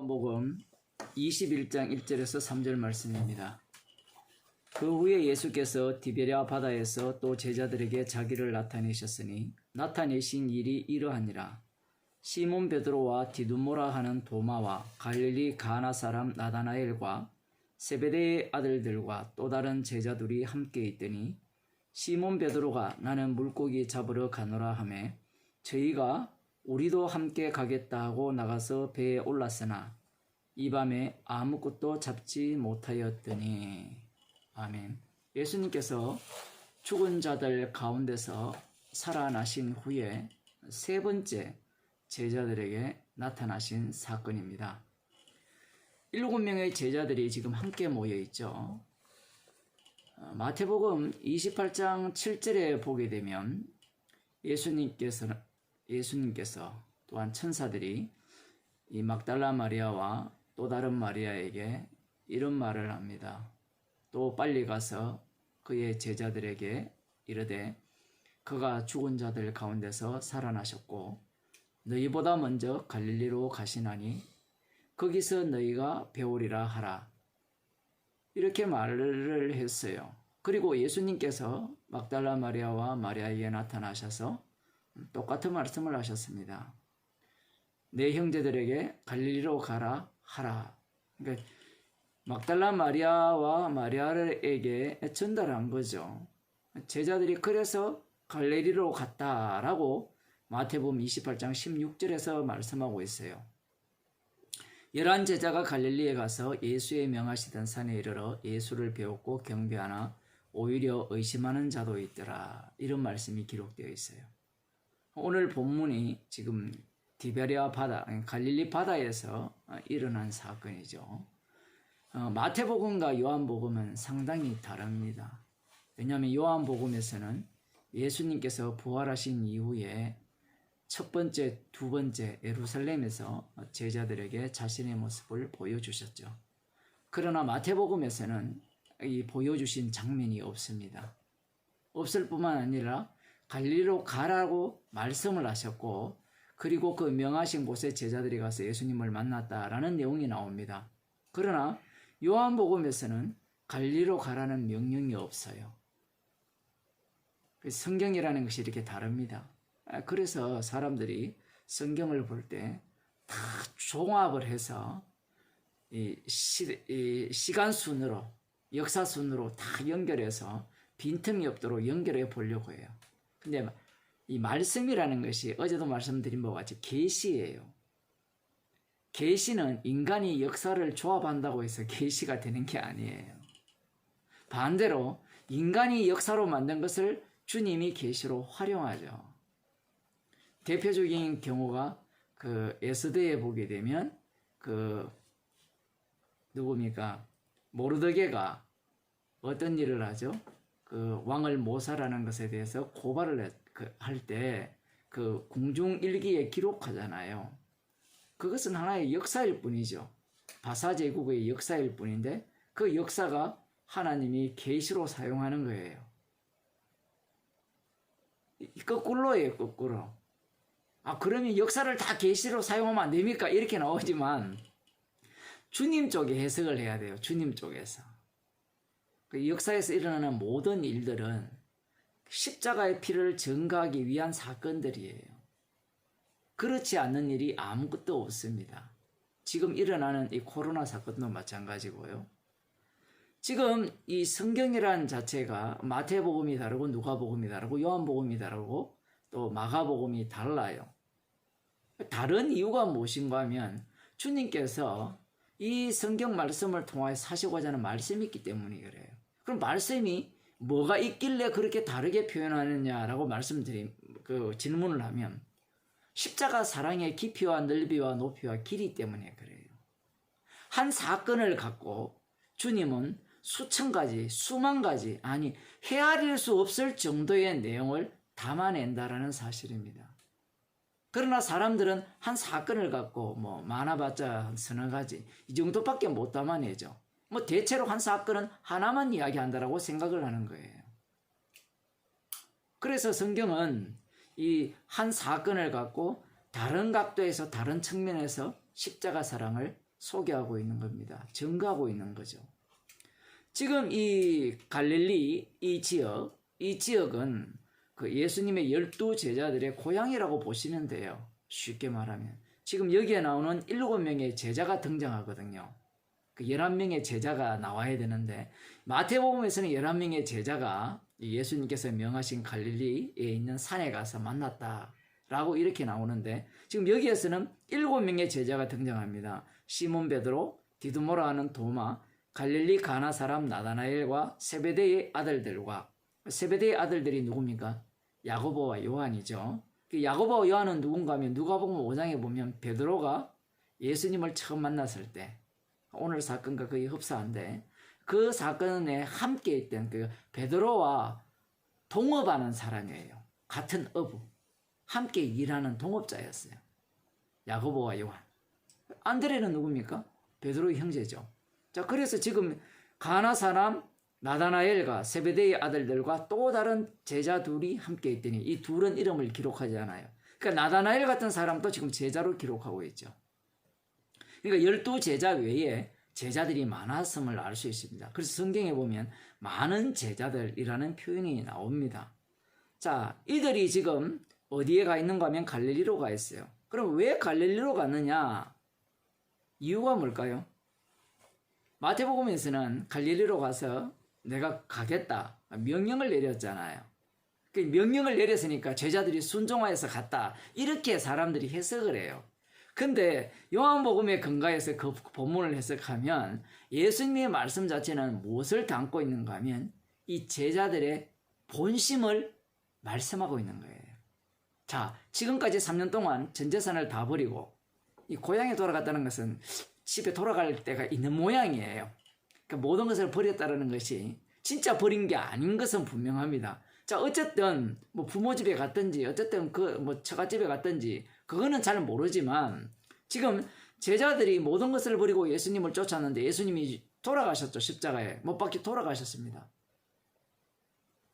요한복음 21장 1절에서 3절 말씀입니다. 그 후에 예수께서 디베랴 바다에서 또 제자들에게 자기를 나타내셨으니 나타내신 일이 이러하니라. 시몬 베드로와 디두모라 하는 도마와 갈릴리 가나 사람 나다나엘과 세베대의 아들들과 또 다른 제자들이 함께 있더니 시몬 베드로가 나는 물고기 잡으러 가노라 하매 저희가 우리도 함께 가겠다 하고 나가서 배에 올랐으나 이 밤에 아무것도 잡지 못하였더니. 아멘. 예수님께서 죽은 자들 가운데서 살아나신 후에 세 번째 제자들에게 나타나신 사건입니다. 7명의 제자들이 지금 함께 모여 있죠. 마태복음 28장 7절에 보게 되면 예수님께서 또한 천사들이 이 막달라 마리아와 또 다른 마리아에게 이런 말을 합니다. 또 빨리 가서 그의 제자들에게 이르되 그가 죽은 자들 가운데서 살아나셨고 너희보다 먼저 갈릴리로 가시나니 거기서 너희가 배우리라 하라. 이렇게 말을 했어요. 그리고 예수님께서 막달라 마리아와 마리아에게 나타나셔서 똑같은 말씀을 하셨습니다. 내 형제들에게 갈릴리로 가라 하라. 그러니까 막달라 마리아와 마리아에게 전달한 거죠. 제자들이 그래서 갈릴리로 갔다라고 마태복음 28장 16절에서 말씀하고 있어요. 11 제자가 갈릴리에 가서 예수의 명하시던 산에 이르러 예수를 배웠고 경배하나 오히려 의심하는 자도 있더라. 이런 말씀이 기록되어 있어요. 오늘 본문이 지금 디베랴 바다, 갈릴리 바다에서 일어난 사건이죠. 마태복음과 요한복음은 상당히 다릅니다. 왜냐하면 요한복음에서는 예수님께서 부활하신 이후에 첫 번째, 두 번째 예루살렘에서 제자들에게 자신의 모습을 보여주셨죠. 그러나 마태복음에서는 이 보여주신 장면이 없습니다. 없을 뿐만 아니라 갈릴리로 가라고 말씀을 하셨고 그리고 그 명하신 곳에 제자들이 가서 예수님을 만났다라는 내용이 나옵니다. 그러나 요한복음에서는 갈릴리로 가라는 명령이 없어요. 성경이라는 것이 이렇게 다릅니다. 그래서 사람들이 성경을 볼 때 다 종합을 해서 시간 순으로, 역사 순으로 다 연결해서 빈틈이 없도록 연결해 보려고 해요. 근데 이 말씀이라는 것이 어제도 말씀드린 바와 같이 계시예요. 계시는 인간이 역사를 조합한다고 해서 계시가 되는 게 아니에요. 반대로 인간이 역사로 만든 것을 주님이 계시로 활용하죠. 대표적인 경우가 그 에스더에 보게 되면 누굽니까? 모르드게가 어떤 일을 하죠? 그 왕을 모살하는 것에 대해서 고발을 할 때 그 궁중일기에 기록하잖아요. 그것은 하나의 역사일 뿐이죠. 바사 제국의 역사일 뿐인데 그 역사가 하나님이 계시로 사용하는 거예요. 거꾸로예요, 거꾸로. 그러면 역사를 다 계시로 사용하면 안 됩니까? 이렇게 나오지만 주님 쪽에 해석을 해야 돼요. 주님 쪽에서. 그 역사에서 일어나는 모든 일들은 십자가의 피를 증거하기 위한 사건들이에요. 그렇지 않는 일이 아무것도 없습니다. 지금 일어나는 이 코로나 사건도 마찬가지고요. 지금 이 성경이라는 자체가 마태복음이 다르고 누가복음이 다르고 요한복음이 다르고 또 마가복음이 달라요. 다른 이유가 무엇인가 하면 주님께서 이 성경 말씀을 통해서 하시고자 하는 말씀이 있기 때문에 그래요. 그럼 말씀이 뭐가 있길래 그렇게 다르게 표현하느냐라고 질문을 하면 십자가 사랑의 깊이와 넓이와 높이와 길이 때문에 그래요. 한 사건을 갖고 주님은 수천 가지, 수만 가지, 아니 헤아릴 수 없을 정도의 내용을 담아낸다라는 사실입니다. 그러나 사람들은 한 사건을 갖고 많아봤자 서너 가지 이 정도밖에 못 담아내죠. 대체로 한 사건은 하나만 이야기한다라고 생각을 하는 거예요. 그래서 성경은 이 한 사건을 갖고 다른 각도에서 다른 측면에서 십자가 사랑을 소개하고 있는 겁니다. 증거하고 있는 거죠. 지금 이 갈릴리 이 지역은 그 예수님의 12제자들의 고향이라고 보시면 돼요. 쉽게 말하면. 지금 여기에 나오는 7명의 제자가 등장하거든요. 그 11명의 제자가 나와야 되는데 마태복음에서는 11명의 제자가 예수님께서 명하신 갈릴리에 있는 산에 가서 만났다라고 이렇게 나오는데 지금 여기에서는 7명의 제자가 등장합니다. 시몬 베드로, 디두모라 하는 도마, 갈릴리 가나 사람 나다나엘과 세베대의 아들들과 세베대의 아들들이 누굽니까? 야고보와 요한이죠. 그 야고보와 요한은 누군가 하면 누가복음 5장에 보면 베드로가 예수님을 처음 만났을 때 오늘 사건과 거의 흡사한데 그 사건에 함께 있던 그 베드로와 동업하는 사람이에요. 같은 어부. 함께 일하는 동업자였어요. 야고보와 요한. 안드레는 누굽니까? 베드로의 형제죠. 자, 그래서 지금 가나 사람 나다나엘과 세베대의 아들들과 또 다른 제자 둘이 함께 있더니 이 둘은 이름을 기록하지 않아요. 그러니까 나다나엘 같은 사람도 지금 제자로 기록하고 있죠. 그러니까 12제자 외에 제자들이 많았음을 알 수 있습니다. 그래서 성경에 보면 많은 제자들이라는 표현이 나옵니다. 자, 이들이 지금 어디에 가 있는가 하면 갈릴리로 가 있어요. 그럼 왜 갈릴리로 갔느냐? 이유가 뭘까요? 마태복음에서는 갈릴리로 가서 내가 가겠다 명령을 내렸잖아요. 그 명령을 내렸으니까 제자들이 순종하여서 갔다 이렇게 사람들이 해석을 해요. 근데 요한복음에 근거해서 그 본문을 해석하면 예수님의 말씀 자체는 무엇을 담고 있는가 하면 이 제자들의 본심을 말씀하고 있는 거예요. 자, 지금까지 3년 동안 전 재산을 다 버리고 이 고향에 돌아갔다는 것은 집에 돌아갈 때가 있는 모양이에요. 그러니까 모든 것을 버렸다는 것이 진짜 버린 게 아닌 것은 분명합니다. 자, 어쨌든 뭐 부모 집에 갔든지 어쨌든 그 뭐 처갓집에 갔든지 그거는 잘 모르지만 지금 제자들이 모든 것을 버리고 예수님을 쫓았는데 예수님이 돌아가셨죠. 십자가에 못 박혀 돌아가셨습니다.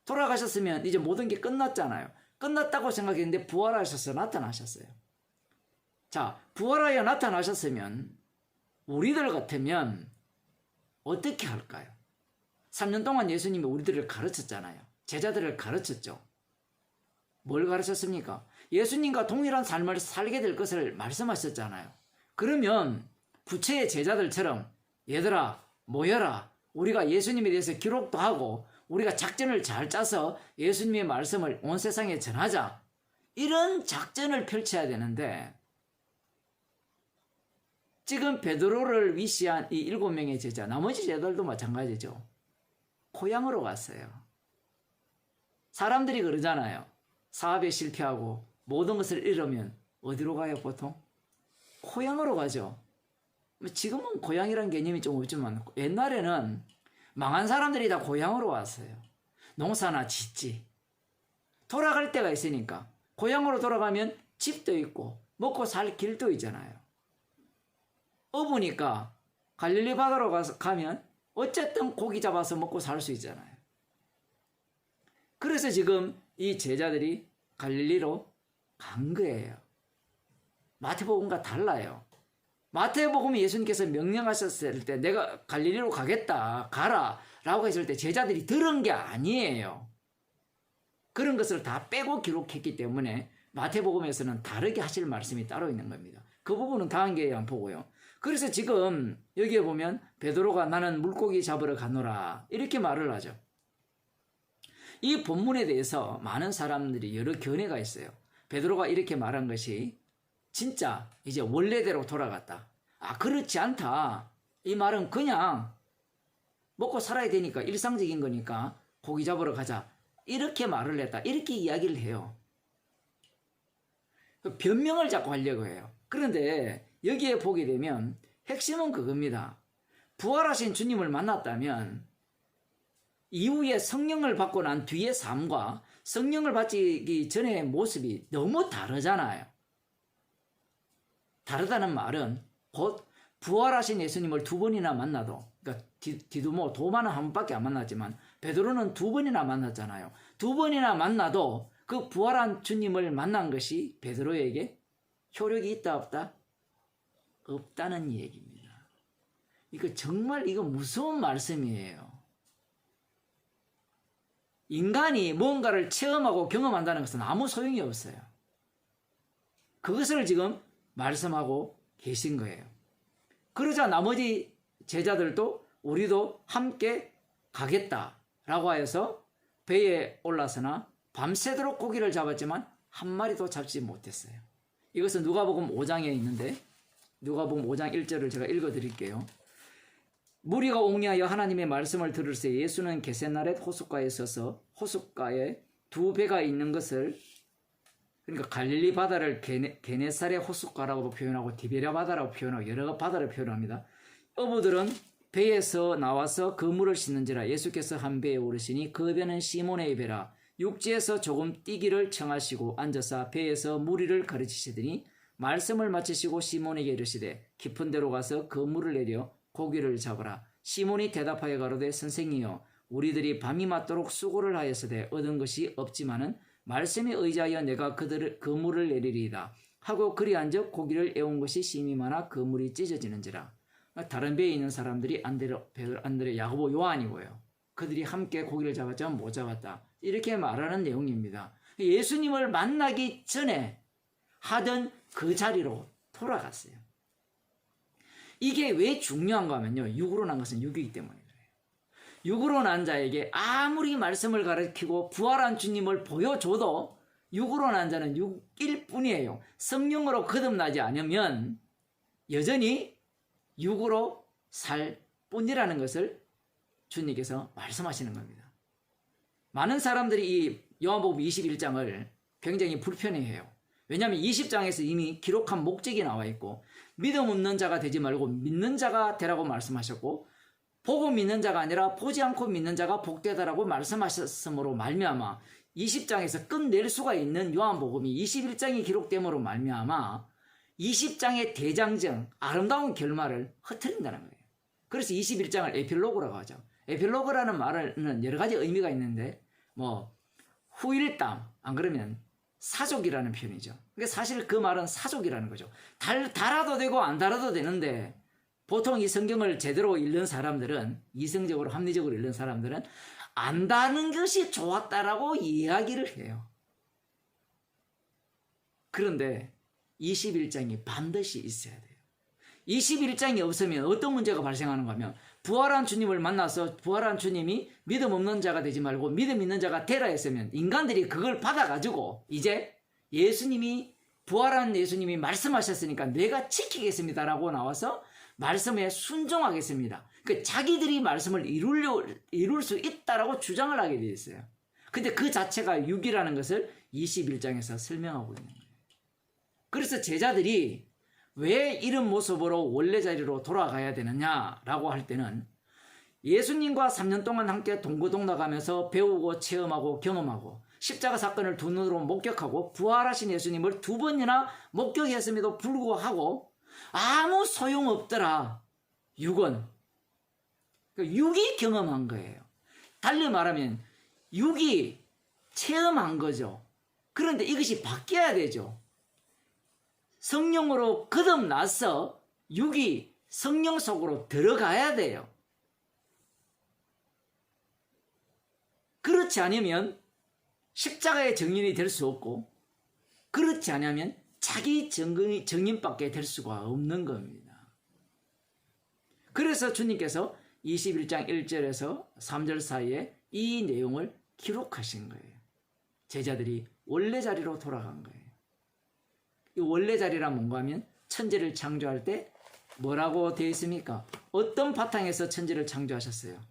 돌아가셨으면 이제 모든 게 끝났잖아요. 끝났다고 생각했는데 부활하셔서 나타나셨어요. 자, 부활하여 나타나셨으면 우리들 같으면 어떻게 할까요? 3년 동안 예수님이 우리들을 가르쳤잖아요. 제자들을 가르쳤죠. 뭘 가르쳤습니까? 예수님과 동일한 삶을 살게 될 것을 말씀하셨잖아요. 그러면 부채의 제자들처럼 얘들아 모여라. 우리가 예수님에 대해서 기록도 하고 우리가 작전을 잘 짜서 예수님의 말씀을 온 세상에 전하자. 이런 작전을 펼쳐야 되는데 지금 베드로를 위시한 이 7명의 제자, 나머지 제자들도 마찬가지죠. 고향으로 갔어요. 사람들이 그러잖아요. 사업에 실패하고 모든 것을 잃으면 어디로 가요 보통? 고향으로 가죠. 지금은 고향이란 개념이 좀 없지만 옛날에는 망한 사람들이 다 고향으로 왔어요. 농사나 짓지. 돌아갈 때가 있으니까 고향으로 돌아가면 집도 있고 먹고 살 길도 있잖아요. 어부니까 갈릴리 바다로 가면 어쨌든 고기 잡아서 먹고 살 수 있잖아요. 그래서 지금 이 제자들이 갈릴리로 간 거예요. 마태복음과 달라요. 마태복음에 예수님께서 명령하셨을 때 내가 갈릴리로 가겠다 가라 라고 했을 때 제자들이 들은 게 아니에요. 그런 것을 다 빼고 기록했기 때문에 마태복음에서는 다르게 하실 말씀이 따로 있는 겁니다. 그 부분은 다음 기회에 안 보고요. 그래서 지금 여기에 보면 베드로가 나는 물고기 잡으러 가노라 이렇게 말을 하죠. 이 본문에 대해서 많은 사람들이 여러 견해가 있어요. 베드로가 이렇게 말한 것이 진짜 이제 원래대로 돌아갔다. 아, 그렇지 않다. 이 말은 그냥 먹고 살아야 되니까 일상적인 거니까 고기 잡으러 가자. 이렇게 말을 했다. 이렇게 이야기를 해요. 변명을 자꾸 하려고 해요. 그런데 여기에 보게 되면 핵심은 그겁니다. 부활하신 주님을 만났다면 이후에 성령을 받고 난 뒤의 삶과 성령을 받기 전의 모습이 너무 다르잖아요. 다르다는 말은 곧 부활하신 예수님을 2번이나 만나도, 그러니까 디두모 도마는 한 번밖에 안 만났지만 베드로는 2번이나 만났잖아요. 2번이나 만나도 그 부활한 주님을 만난 것이 베드로에게 효력이 있다 없다? 없다는 얘기입니다. 이거 정말 이거 무서운 말씀이에요. 인간이 뭔가를 체험하고 경험한다는 것은 아무 소용이 없어요. 그것을 지금 말씀하고 계신 거예요. 그러자 나머지 제자들도 우리도 함께 가겠다라고 하여서 배에 올라서나 밤새도록 고기를 잡았지만 한 마리도 잡지 못했어요. 이것은 누가복음 5장에 있는데 누가복음 5장 1절을 제가 읽어드릴게요. 무리가 옹리하여 하나님의 말씀을 들을새 예수는 게셋나렛 호숫가에 서서 호숫가에 두 배가 있는 것을, 그러니까 갈릴리 바다를 게네사렛 호숫가라고도 표현하고 디베랴 바다라고 표현하고 여러 바다를 표현합니다. 어부들은 배에서 나와서 그 물을 씻는지라 예수께서 한 배에 오르시니 그 배는 시몬의 배라. 육지에서 조금 뛰기를 청하시고 앉아서 배에서 무리를 가르치시더니 말씀을 마치시고 시몬에게 이르시되 깊은 데로 가서 그 물을 내려 고기를 잡으라. 시몬이 대답하여 가로되 선생이여 우리들이 밤이 맞도록 수고를 하였으되 얻은 것이 없지만은 말씀에 의지하여 내가 그 물을 내리리이다 하고 그리한즉 고기를 애운 것이 심히 많아 그 물이 찢어지는지라. 다른 배에 있는 사람들이 안드레, 야고보, 요한이고요. 그들이 함께 고기를 잡았지만 못 잡았다. 이렇게 말하는 내용입니다. 예수님을 만나기 전에 하던 그 자리로 돌아갔어요. 이게 왜 중요한가 하면요. 육으로 난 것은 육이기 때문에 그래요. 육으로 난 자에게 아무리 말씀을 가르치고 부활한 주님을 보여줘도 육으로 난 자는 육일 뿐이에요. 성령으로 거듭나지 않으면 여전히 육으로 살 뿐이라는 것을 주님께서 말씀하시는 겁니다. 많은 사람들이 이 요한복음 21장을 굉장히 불편해해요. 왜냐하면 20장에서 이미 기록한 목적이 나와 있고 믿음 없는 자가 되지 말고 믿는 자가 되라고 말씀하셨고 보고 믿는 자가 아니라 보지 않고 믿는 자가 복되다라고 말씀하셨으므로 말미암아 20장에서 끝낼 수가 있는 요한복음이 21장이 기록됨으로 말미암아 20장의 대장정 아름다운 결말을 흐트린다는 거예요. 그래서 21장을 에필로그라고 하죠. 에필로그라는 말은 여러 가지 의미가 있는데 후일담, 안 그러면 사족이라는 표현이죠. 그러니까 사실 그 말은 사족이라는 거죠. 달아도 되고 안 달아도 되는데 보통 이 성경을 제대로 읽는 사람들은, 이성적으로 합리적으로 읽는 사람들은 안 다는 것이 좋았다라고 이야기를 해요. 그런데 21장이 반드시 있어야 돼요. 21장이 없으면 어떤 문제가 발생하는가 하면 부활한 주님을 만나서 부활한 주님이 믿음 없는 자가 되지 말고 믿음 있는 자가 되라 했으면 인간들이 그걸 받아가지고 이제 예수님이 부활한 예수님이 말씀하셨으니까 내가 지키겠습니다라고 나와서 말씀에 순종하겠습니다. 그 자기들이 말씀을 이룰 수 있다라고 주장을 하게 되어 있어요. 근데 그 자체가 육이라는 것을 21장에서 설명하고 있는 거예요. 그래서 제자들이 왜 이런 모습으로 원래 자리로 돌아가야 되느냐라고 할 때는 예수님과 3년 동안 함께 동고동락하면서 배우고 체험하고 경험하고 십자가 사건을 두 눈으로 목격하고 부활하신 예수님을 2번이나 목격했음에도 불구하고 아무 소용없더라. 육은. 육이 경험한 거예요. 달리 말하면 육이 체험한 거죠. 그런데 이것이 바뀌어야 되죠. 성령으로 거듭나서 육이 성령 속으로 들어가야 돼요. 그렇지 않으면 십자가의 증인이 될 수 없고 그렇지 않으면 자기 증인밖에 될 수가 없는 겁니다. 그래서 주님께서 21장 1절에서 3절 사이에 이 내용을 기록하신 거예요. 제자들이 원래 자리로 돌아간 거예요. 이 원래 자리란 뭔가 하면 천지를 창조할 때 뭐라고 되어 있습니까? 어떤 바탕에서 천지를 창조하셨어요?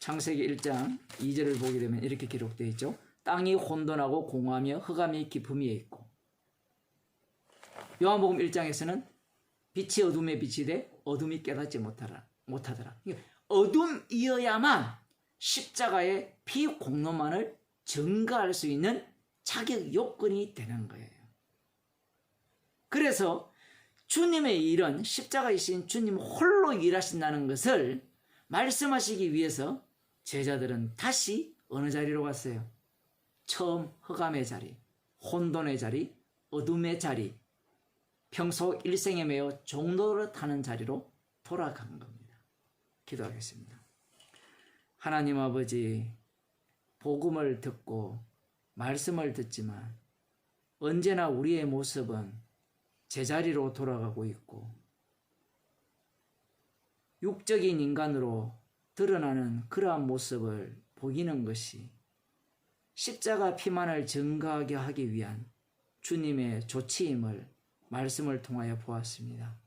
창세기 1장 2절을 보게 되면 이렇게 기록되어 있죠. 땅이 혼돈하고 공허하며 흑암이 깊음이 있고, 요한복음 1장에서는 빛이 어둠에 빛이 돼 어둠이 깨닫지 못하더라. 어둠이어야만 십자가의 피공로만을 증거할 수 있는 자격 요건이 되는 거예요. 그래서 주님의 일은 십자가이신 주님 홀로 일하신다는 것을 말씀하시기 위해서 제자들은 다시 어느 자리로 갔어요? 처음 흑암의 자리, 혼돈의 자리, 어둠의 자리, 평소 일생에 매여 종로를 타는 자리로 돌아간 겁니다. 기도하겠습니다. 하나님 아버지, 복음을 듣고 말씀을 듣지만 언제나 우리의 모습은 제자리로 돌아가고 있고 육적인 인간으로 드러나는 그러한 모습을 보이는 것이 십자가 피만을 증거하게 하기 위한 주님의 조치임을 말씀을 통하여 보았습니다.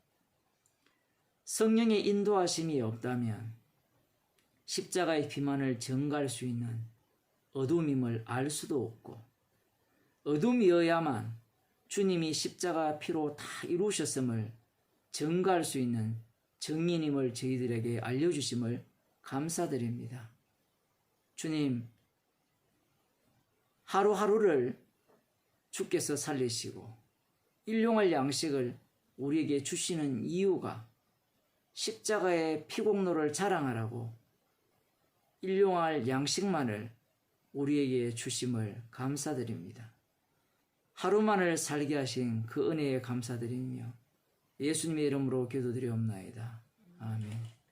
성령의 인도하심이 없다면 십자가의 피만을 증거할 수 있는 어둠임을 알 수도 없고, 어둠이어야만 주님이 십자가 피로 다 이루셨음을 증거할 수 있는 증인임을 저희들에게 알려주심을 감사드립니다. 주님, 하루하루를 주께서 살리시고 일용할 양식을 우리에게 주시는 이유가 십자가의 피공로를 자랑하라고 일용할 양식만을 우리에게 주심을 감사드립니다. 하루만을 살게 하신 그 은혜에 감사드리며 예수님의 이름으로 기도드리옵나이다. 아멘.